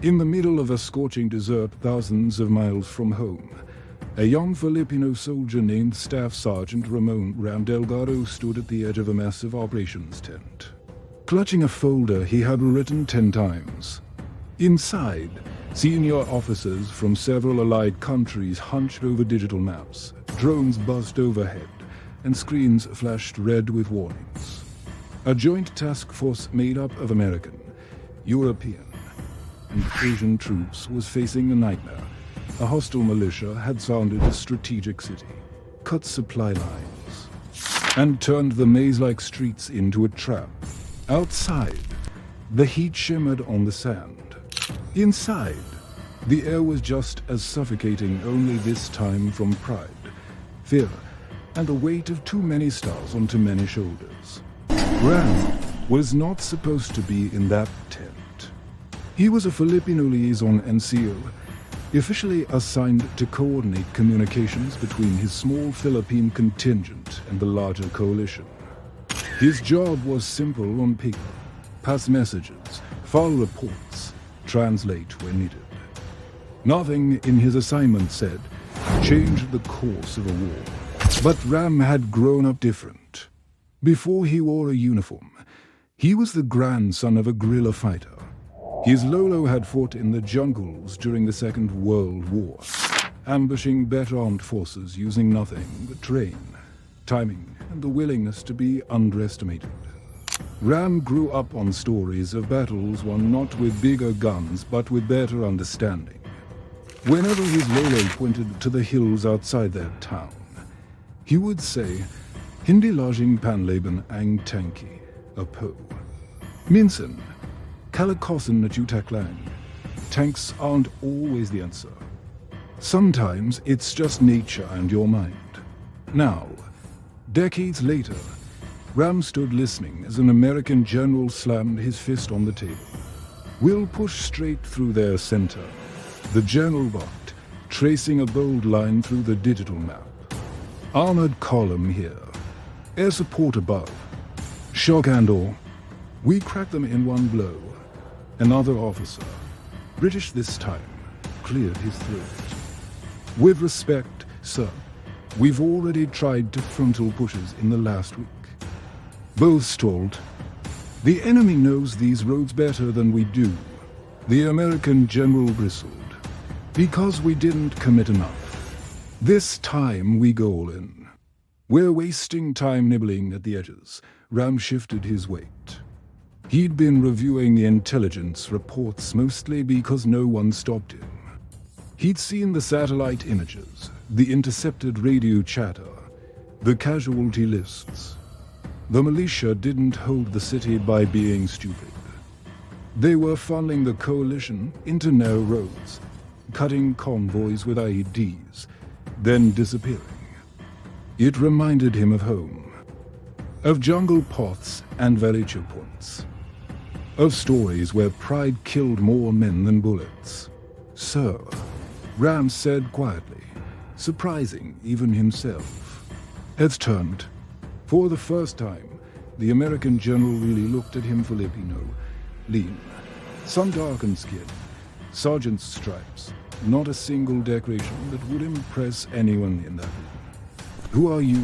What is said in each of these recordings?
In the middle of a scorching desert thousands of miles from home, a young Filipino soldier named Staff Sergeant Ram Delgado stood at the edge of a massive operations tent. Clutching a folder he had written 10 times. Inside, senior officers from several allied countries hunched over digital maps, drones buzzed overhead, and screens flashed red with warnings. A joint task force made up of American, European, and Asian troops was facing a nightmare. A hostile militia had surrounded a strategic city, cut supply lines, and turned the maze-like streets into a trap. Outside, the heat shimmered on the sand. Inside, the air was just as suffocating, only this time from pride, fear, and the weight of too many stars on too many shoulders. Ram was not supposed to be in that tent. He was a Filipino liaison NCO, officially assigned to coordinate communications between his small Philippine contingent and the larger coalition. His job was simple on paper: pass messages, file reports, translate when needed. Nothing in his assignment said changed the course of a war. But Ram had grown up different. Before he wore a uniform, he was the grandson of a guerrilla fighter. His lolo had fought in the jungles during the Second World War, ambushing better armed forces using nothing but terrain, timing, and the willingness to be underestimated. Ram grew up on stories of battles won not with bigger guns but with better understanding. Whenever his lolo pointed to the hills outside their town, he would say, "Hindi lajing panlaban ang tanki, apo." Minsan, kalakasan na jutaklang. Tanks aren't always the answer. Sometimes it's just nature and your mind. Now, decades later, Ram stood listening as an American general slammed his fist on the table. "We'll push straight through their center," the general barked, tracing a bold line through the digital map. "Armored column here. Air support above. Shock and all. We crack them in one blow." Another officer, British this time, cleared his throat. "With respect, sir, we've already tried to frontal pushes in the last week." Both stalled. "The enemy knows these roads better than we do." The American general bristled. "Because we didn't commit enough. This time we go all in. We're wasting time nibbling at the edges." Ram shifted his weight. He'd been reviewing the intelligence reports mostly because no one stopped him. He'd seen the satellite images, the intercepted radio chatter, the casualty lists. The militia didn't hold the city by being stupid. They were funneling the coalition into narrow roads, cutting convoys with IEDs, then disappearing. It reminded him of home, of jungle paths and valley checkpoints, of stories where pride killed more men than bullets. "Sir," Ram said quietly, surprising even himself. Heads turned. For the first time, the American general really looked at him. Filipino, lean, sun-darkened skin, sergeant's stripes, not a single decoration that would impress anyone in that room. "Who are you?"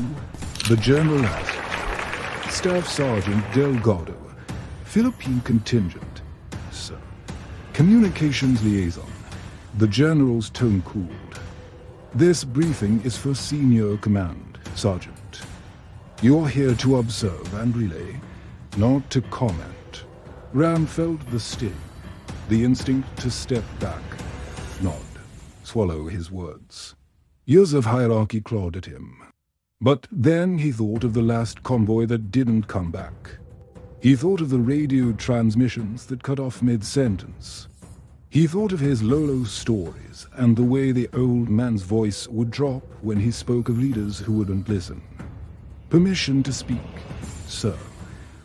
the general asked. "Staff Sergeant Delgado, Philippine contingent, sir. Communications liaison." The general's tone cooled. "This briefing is for senior command, Sergeant. You're here to observe and relay, not to comment." Ram felt the sting, the instinct to step back, nod, swallow his words. Years of hierarchy clawed at him. But then he thought of the last convoy that didn't come back. He thought of the radio transmissions that cut off mid-sentence. He thought of his lolo stories and the way the old man's voice would drop when he spoke of leaders who wouldn't listen. "Permission to speak, sir,"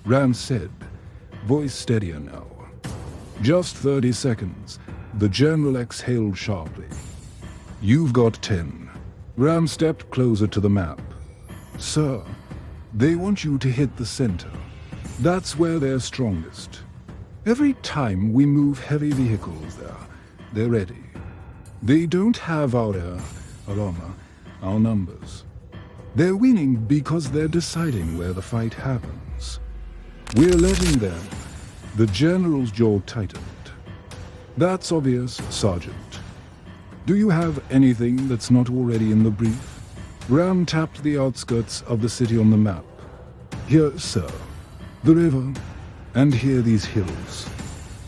Ram said, voice steadier now. "Just 30 seconds," the general exhaled sharply. "You've got 10. Ram stepped closer to the map. "Sir, they want you to hit the center. That's where they're strongest. Every time we move heavy vehicles there, they're ready. They don't have our air, our armor, our numbers. They're winning because they're deciding where the fight happens. We're letting them. The general's jaw tightened. That's obvious, Sergeant. Do you have anything that's not already in the brief? Ram tapped the outskirts of the city on the map. Here, sir, the river, and here these hills.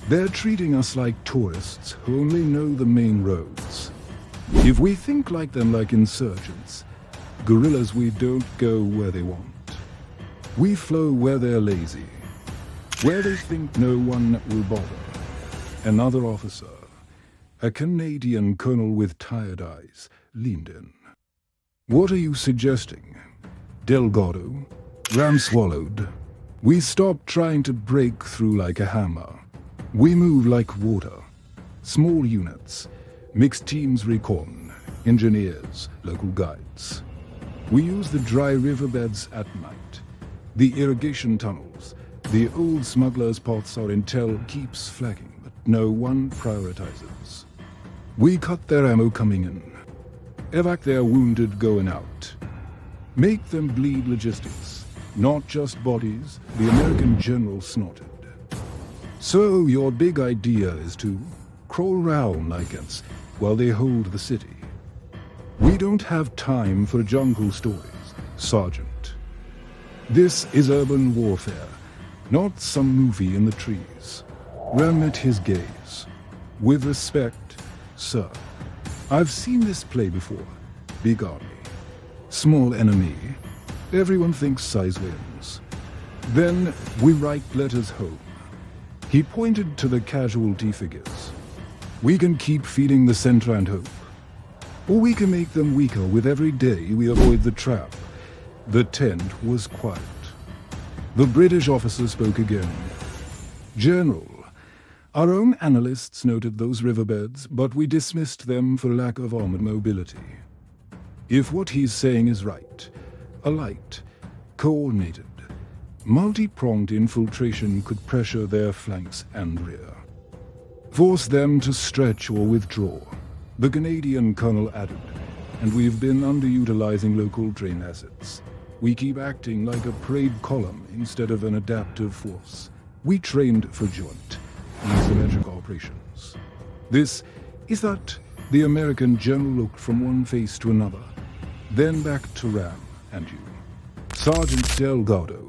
They're treating us like tourists who only know the main roads. If we think like them like insurgents, guerrillas, we don't go where they want. We flow where they're lazy, where they think no one will bother. Another officer, a Canadian colonel with tired eyes, leaned in. What are you suggesting? Delgado? Ram swallowed. We stop trying to break through like a hammer. We move like water. Small units, mixed teams recon, engineers, local guides. We use the dry riverbeds at night, the irrigation tunnels, the old smugglers' pots. Our intel keeps flagging, but no one prioritizes. We cut their ammo coming in, evac their wounded going out. Make them bleed logistics, not just bodies, the American general snorted. So your big idea is to crawl around like ants while they hold the city. We don't have time for jungle stories, Sergeant. This is urban warfare, not some movie in the trees. Ram met his gaze. With respect, sir. I've seen this play before. Big army. Small enemy. Everyone thinks size wins. Then we write letters home. He pointed to the casualty figures. We can keep feeding the center and hope. Or we can make them weaker with every day we avoid the trap. The tent was quiet. The British officer spoke again. General, our own analysts noted those riverbeds, but we dismissed them for lack of armored mobility. If what he's saying is right, a light, coordinated, multi-pronged infiltration could pressure their flanks and rear. Force them to stretch or withdraw, the Canadian colonel added, and we've been underutilizing local train assets. We keep acting like a parade column instead of an adaptive force. We trained for joint, asymmetric operations. This is that the American general looked from one face to another, then back to Ram and you. Sergeant Delgado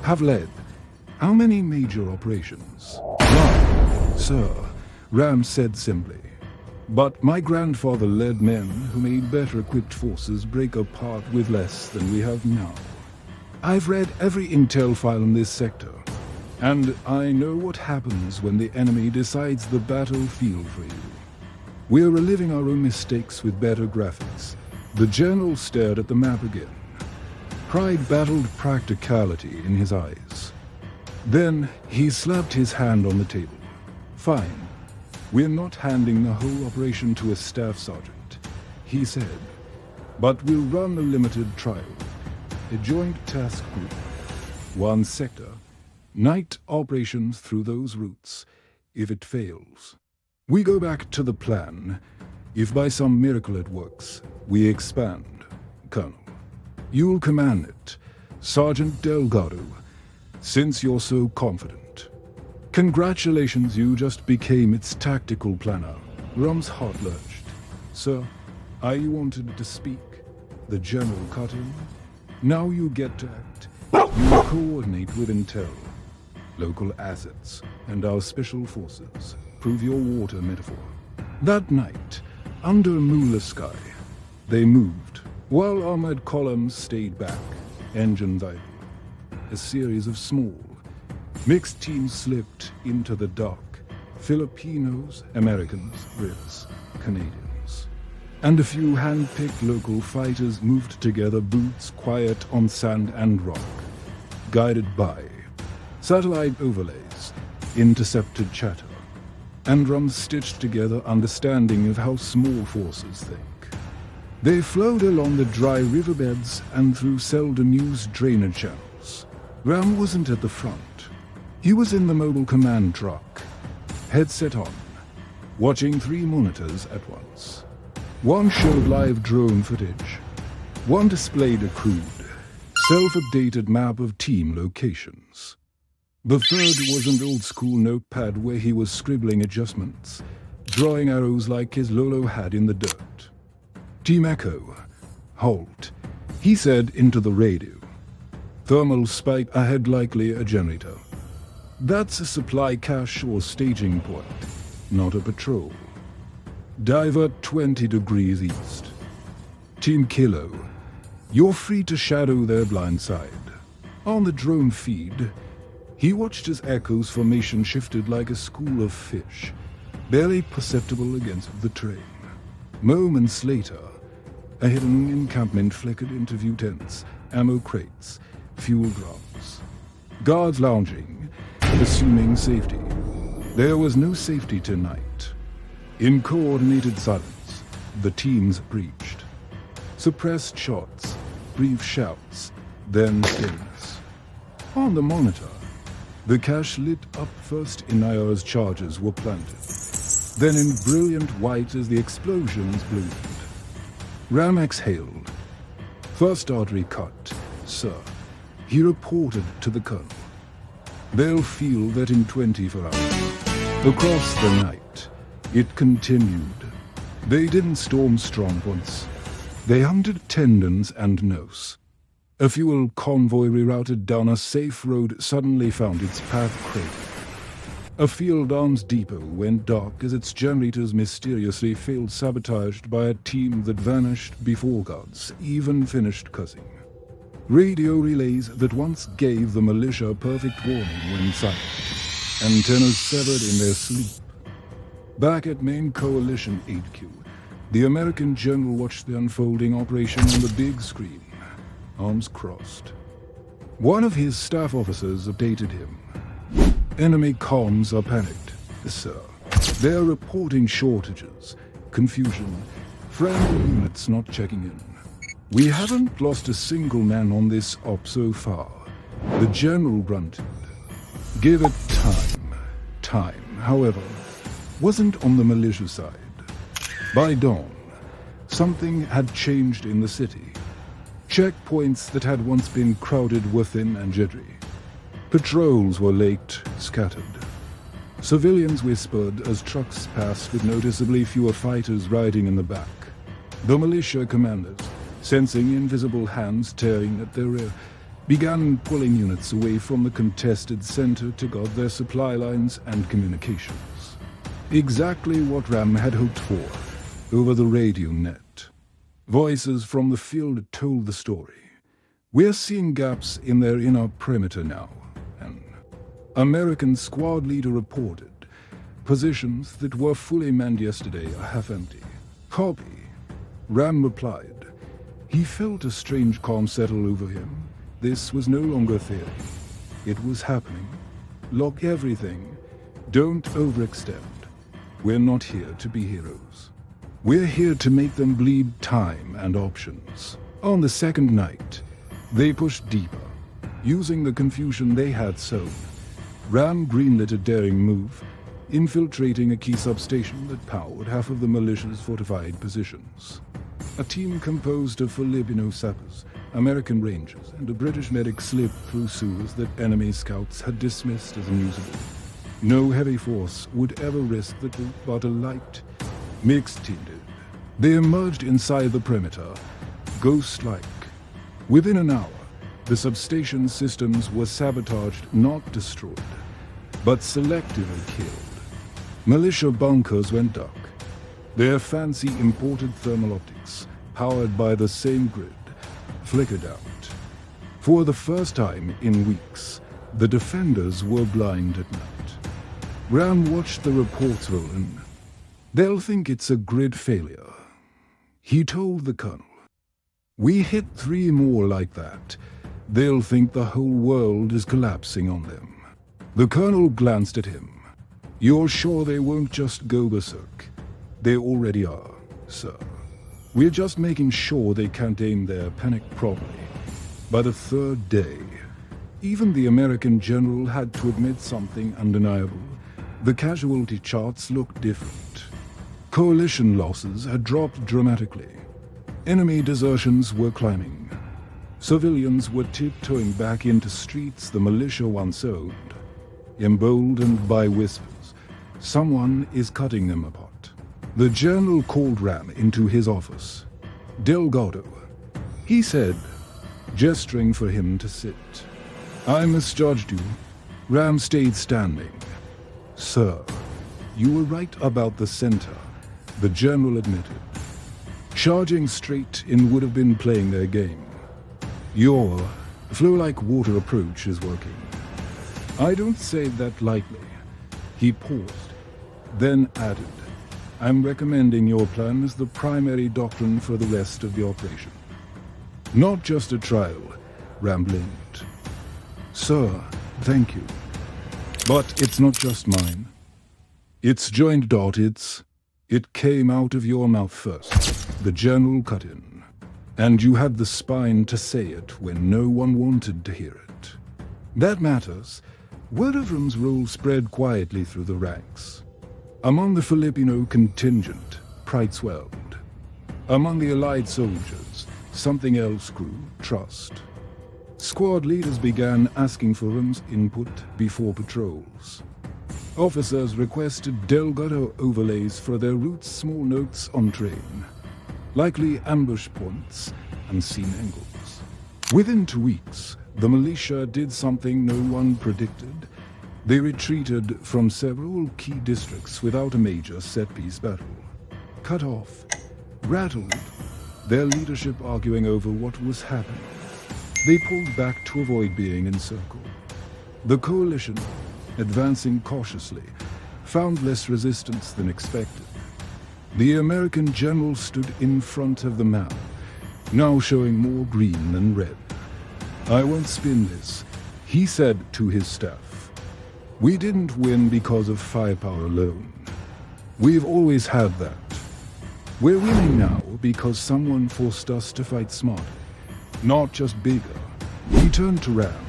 have led how many major operations? None, sir, Ram said simply. But my grandfather led men who made better equipped forces break apart with less than we have now. I've read every intel file in this sector, and I know what happens when the enemy decides the battlefield for you. We're reliving our own mistakes with better graphics. The general stared at the map again. Pride battled practicality in his eyes. Then he slapped his hand on the table. Fine. We're not handing the whole operation to a staff sergeant, he said. But we'll run a limited trial. A joint task group. One sector. Night operations through those routes. If it fails, we go back to the plan. If by some miracle it works, we expand. Colonel, you'll command it. Sergeant Delgado, since you're so confident. Congratulations, you just became its tactical planner. Rum's heart lurched. Sir, I wanted to speak. The general cut in. Now you get to act. You coordinate with intel, local assets, and our special forces. Prove your water metaphor. That night, under a moonless sky, they moved, while armored columns stayed back, engines idle. A series of small, mixed teams slipped into the dark. Filipinos, Americans, Brits, Canadians. And a few hand-picked local fighters moved together, boots quiet on sand and rock, guided by satellite overlays, intercepted chatter, and drums stitched together understanding of how small forces think. They flowed along the dry riverbeds and through seldom used drainage channels. Ram wasn't at the front. He was in the mobile command truck, headset on, watching 3 monitors at once. One showed live drone footage. One displayed a crude, self-updated map of team locations. The third was an old-school notepad where he was scribbling adjustments, drawing arrows like his lolo had in the dirt. Team Echo, halt, he said into the radio. Thermal spike ahead, likely a generator. That's a supply cache or staging point, not a patrol. Divert 20 degrees east. Team Kilo, you're free to shadow their blind side. On the drone feed, he watched as Echo's formation shifted like a school of fish, barely perceptible against the terrain. Moments later, a hidden encampment flickered into view tents, ammo crates, fuel drums. Guards lounging, assuming safety. There was no safety tonight. In coordinated silence, the teams breached. Suppressed shots, brief shouts, then stillness. On the monitor, the cache lit up first in Nair's charges were planted, then in brilliant white as the explosions bloomed. Ram exhaled. First artery cut, sir. He reported to the colonel. They'll feel that in 24 hours. Across the night, it continued. They didn't storm strong points. They hunted tendons and nose. A fuel convoy rerouted down a safe road suddenly found its path cratered. A field arms depot went dark as its generators mysteriously failed, sabotaged by a team that vanished before guards even finished cussing. Radio relays that once gave the militia perfect warning went silent. Antennas severed in their sleep. Back at main coalition HQ, the American general watched the unfolding operation on the big screen, arms crossed. One of his staff officers updated him. Enemy comms are panicked, sir. They're reporting shortages, confusion, friendly units not checking in. We haven't lost a single man on this op so far. The general grunted. Give it time. Time, however, wasn't on the militia side. By dawn, something had changed in the city. Checkpoints that had once been crowded were thin and jittery. Patrols were late, scattered. Civilians whispered as trucks passed with noticeably fewer fighters riding in the back. The militia commanders, sensing invisible hands tearing at their rear, began pulling units away from the contested center to guard their supply lines and communications. Exactly what Ram had hoped for over the radio net. Voices from the field told the story. We're seeing gaps in their inner perimeter now. An American squad leader reported. Positions that were fully manned yesterday are half empty. Copy. Ram replied. He felt a strange calm settle over him. This was no longer theory. It was happening. Lock everything. Don't overextend. We're not here to be heroes. We're here to make them bleed time and options. On the second night, they pushed deeper, using the confusion they had sown. Ram greenlit a daring move, infiltrating a key substation that powered half of the militia's fortified positions. A team composed of Filipino sappers, American rangers, and a British medic slipped through sewers that enemy scouts had dismissed as unusable. No heavy force would ever risk the route, but a light, mixed team did. They emerged inside the perimeter, ghost-like. Within an hour, the substation systems were sabotaged, not destroyed, but selectively killed. Militia bunkers went dark. Their fancy imported thermal optics, powered by the same grid, flickered out. For the first time in weeks, the defenders were blind at night. Ram watched the reports roll in. They'll think it's a grid failure. He told the colonel. We hit 3 more like that. They'll think the whole world is collapsing on them. The colonel glanced at him. You're sure they won't just go berserk? They already are, sir. We're just making sure they can't aim their panic properly. By the 3rd day, Even the American general had to admit something undeniable. The casualty charts looked different. Coalition losses had dropped dramatically. Enemy desertions were climbing. Civilians were tiptoeing back into streets the militia once owned. Emboldened by whispers, someone is cutting them apart. The general called Ram into his office. Delgado, he said, gesturing for him to sit. I misjudged you. Ram stayed standing. Sir, you were right about the center, the general admitted. Charging straight in would have been playing their game. Your flow-like-water approach is working. I don't say that lightly. He paused, then added, I'm recommending your plan as the primary doctrine for the rest of the operation. Not just a trial, Ram blinked. Sir, thank you. But it's not just mine. It's joint dot, it came out of your mouth first. The general cut in. And you had the spine to say it when no one wanted to hear it. That matters. Word of Ram's role spread quietly through the ranks. Among the Filipino contingent, pride swelled. Among the allied soldiers, something else grew, trust. Squad leaders began asking for Ram's input before patrols. Officers requested Delgado overlays for their routes, small notes on terrain, likely ambush points and scene angles. Within 2 weeks, the militia did something no one predicted. They retreated from several key districts without a major set-piece battle. Cut off, rattled, their leadership arguing over what was happening. They pulled back to avoid being encircled. The coalition, advancing cautiously, found less resistance than expected. The American general stood in front of the map, now showing more green than red. I won't spin this, he said to his staff. We didn't win because of firepower alone. We've always had that. We're winning now because someone forced us to fight smarter, not just bigger. He turned to Ram.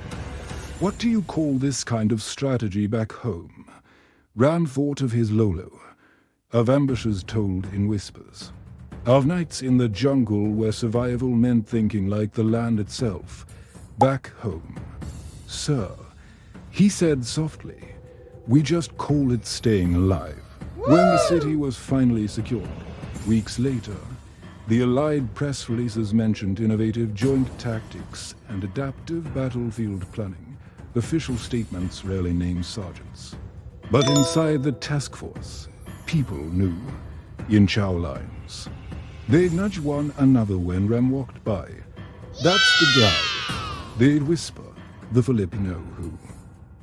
What do you call this kind of strategy back home? Ram thought of his lolo, of ambushes told in whispers, of nights in the jungle where survival meant thinking like the land itself. Back home. Sir, he said softly, we just call it staying alive. When the city was finally secured, weeks later, the Allied press releases mentioned innovative joint tactics and adaptive battlefield planning. Official statements rarely named sergeants. But inside the task force, people knew, in chow lines. They'd nudge one another when Ram walked by. That's the guy. They'd whisper, the Filipino who.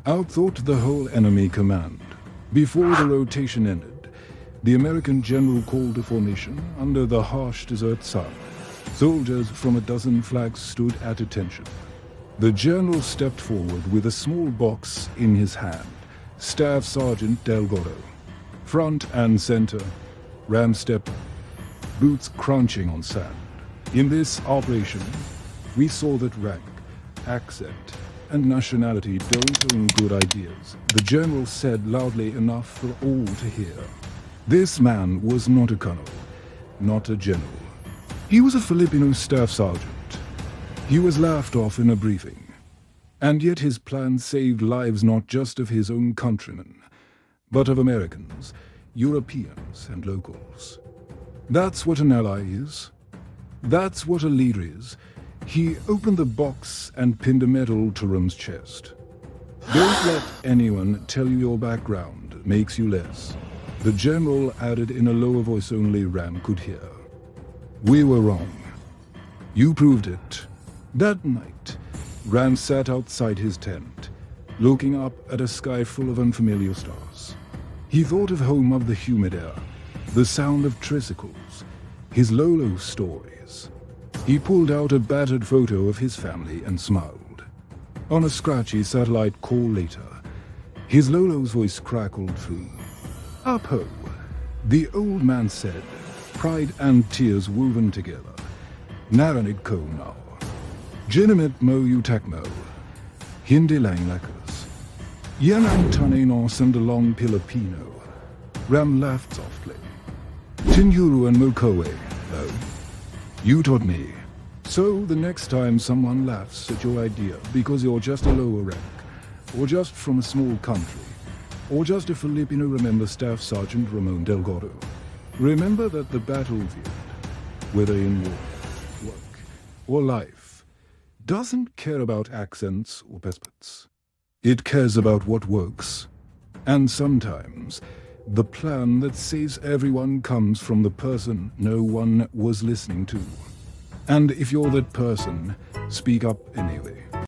Outthought the whole enemy command. Before the rotation ended, the American general called a formation under the harsh desert sun. Soldiers from a dozen flags stood at attention. The general stepped forward with a small box in his hand. Staff Sergeant Delgado. Front and center, Ram stepped, boots crunching on sand. In this operation, we saw that rank, accent, and nationality don't own good ideas. The general said loudly enough for all to hear. This man was not a colonel, not a general. He was a Filipino staff sergeant. He was laughed off in a briefing. And yet his plan saved lives not just of his own countrymen, but of Americans, Europeans, and locals. That's what an ally is. That's what a leader is. He opened the box and pinned a medal to Ram's chest. Don't let anyone tell you your background makes you less. The general added in a lower voice only Ram could hear. We were wrong. You proved it. That night, Ram sat outside his tent, looking up at a sky full of unfamiliar stars. He thought of home, of the humid air, the sound of tricycles, his lolo stories. He pulled out a battered photo of his family and smiled. On a scratchy satellite call later, his lolo's voice crackled through. Up-ho, the old man said, pride and tears woven together. Narinig ko now. Jinimit mo utakmo. Hindi lang lakas. Yan ang tanay ng sandalong Filipino. Ram laughed softly. Tinjuru and Mokoe, though. You taught me. So the next time someone laughs at your idea because you're just a lower rank, or just from a small country, or just a Filipino, remember Staff Sergeant Ramon Delgado. Remember that the battlefield, whether in war, work, or life, doesn't care about accents or passports. It cares about what works. And sometimes, the plan that saves everyone comes from the person no one was listening to. And if you're that person, speak up anyway.